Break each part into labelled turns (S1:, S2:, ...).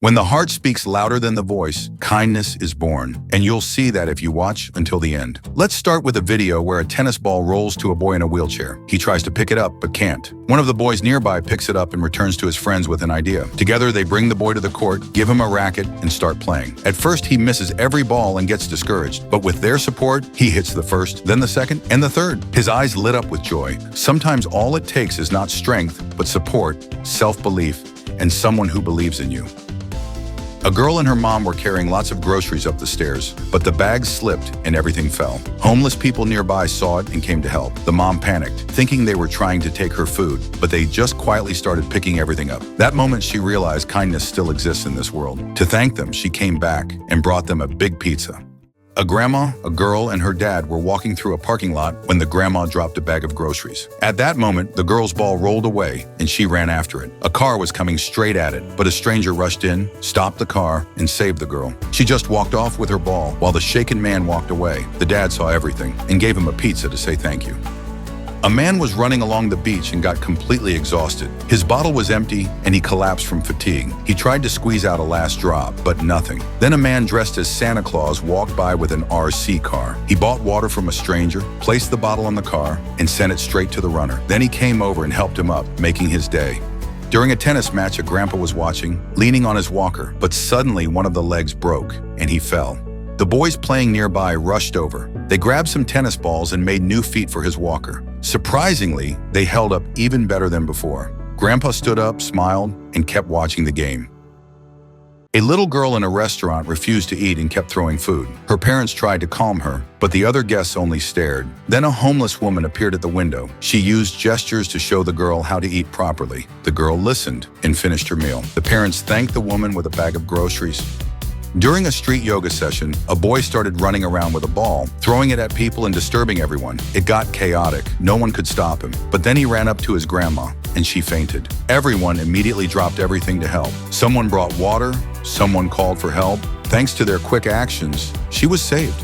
S1: When the heart speaks louder than the voice, kindness is born. And you'll see that if you watch until the end. Let's start with a video where a tennis ball rolls to a boy in a wheelchair. He tries to pick it up, but can't. One of the boys nearby picks it up and returns to his friends with an idea. Together, they bring the boy to the court, give him a racket, and start playing. At first, he misses every ball and gets discouraged. But with their support, he hits the first, then the second, and the third. His eyes lit up with joy. Sometimes all it takes is not strength, but support, self-belief, and someone who believes in you. A girl and her mom were carrying lots of groceries up the stairs, but the bags slipped and everything fell. Homeless people nearby saw it and came to help. The mom panicked, thinking they were trying to take her food, but they just quietly started picking everything up. That moment she realized kindness still exists in this world. To thank them, she came back and brought them a big pizza. A grandma, a girl, and her dad were walking through a parking lot when the grandma dropped a bag of groceries. At that moment, the girl's ball rolled away and she ran after it. A car was coming straight at it, but a stranger rushed in, stopped the car, and saved the girl. She just walked off with her ball while the shaken man walked away. The dad saw everything and gave him a pizza to say thank you. A man was running along the beach and got completely exhausted. His bottle was empty and he collapsed from fatigue. He tried to squeeze out a last drop, but nothing. Then a man dressed as Santa Claus walked by with an RC car. He bought water from a stranger, placed the bottle on the car, and sent it straight to the runner. Then he came over and helped him up, making his day. During a tennis match, a grandpa was watching, leaning on his walker, but suddenly one of the legs broke and he fell. The boys playing nearby rushed over. They grabbed some tennis balls and made new feet for his walker. Surprisingly, they held up even better than before. Grandpa stood up, smiled, and kept watching the game. A little girl in a restaurant refused to eat and kept throwing food. Her parents tried to calm her, but the other guests only stared. Then a homeless woman appeared at the window. She used gestures to show the girl how to eat properly. The girl listened and finished her meal. The parents thanked the woman with a bag of groceries. During a street yoga session, a boy started running around with a ball, throwing it at people and disturbing everyone. It got chaotic. No one could stop him. But then he ran up to his grandma, and she fainted. Everyone immediately dropped everything to help. Someone brought water, someone called for help. Thanks to their quick actions, she was saved.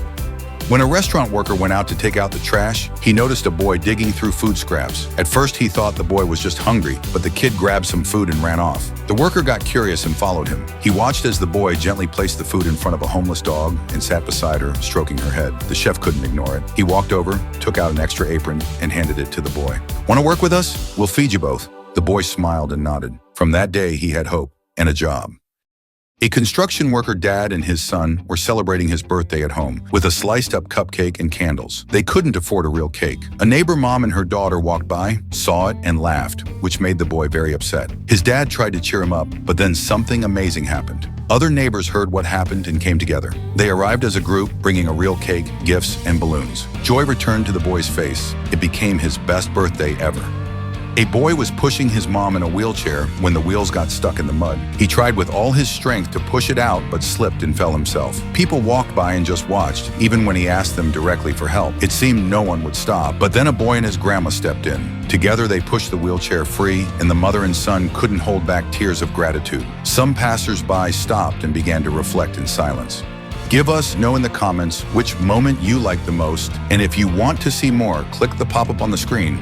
S1: When a restaurant worker went out to take out the trash, he noticed a boy digging through food scraps. At first, he thought the boy was just hungry, but the kid grabbed some food and ran off. The worker got curious and followed him. He watched as the boy gently placed the food in front of a homeless dog and sat beside her, stroking her head. The chef couldn't ignore it. He walked over, took out an extra apron, and handed it to the boy. "Want to work with us? We'll feed you both." The boy smiled and nodded. From that day, he had hope and a job. A construction worker dad and his son were celebrating his birthday at home with a sliced-up cupcake and candles. They couldn't afford a real cake. A neighbor mom and her daughter walked by, saw it, and laughed, which made the boy very upset. His dad tried to cheer him up, but then something amazing happened. Other neighbors heard what happened and came together. They arrived as a group, bringing a real cake, gifts, and balloons. Joy returned to the boy's face. It became his best birthday ever. A boy was pushing his mom in a wheelchair when the wheels got stuck in the mud. He tried with all his strength to push it out, but slipped and fell himself. People walked by and just watched, even when he asked them directly for help. It seemed no one would stop, but then a boy and his grandma stepped in. Together, they pushed the wheelchair free, and the mother and son couldn't hold back tears of gratitude. Some passers-by stopped and began to reflect in silence. Know in the comments which moment you liked the most, and if you want to see more, click the pop-up on the screen.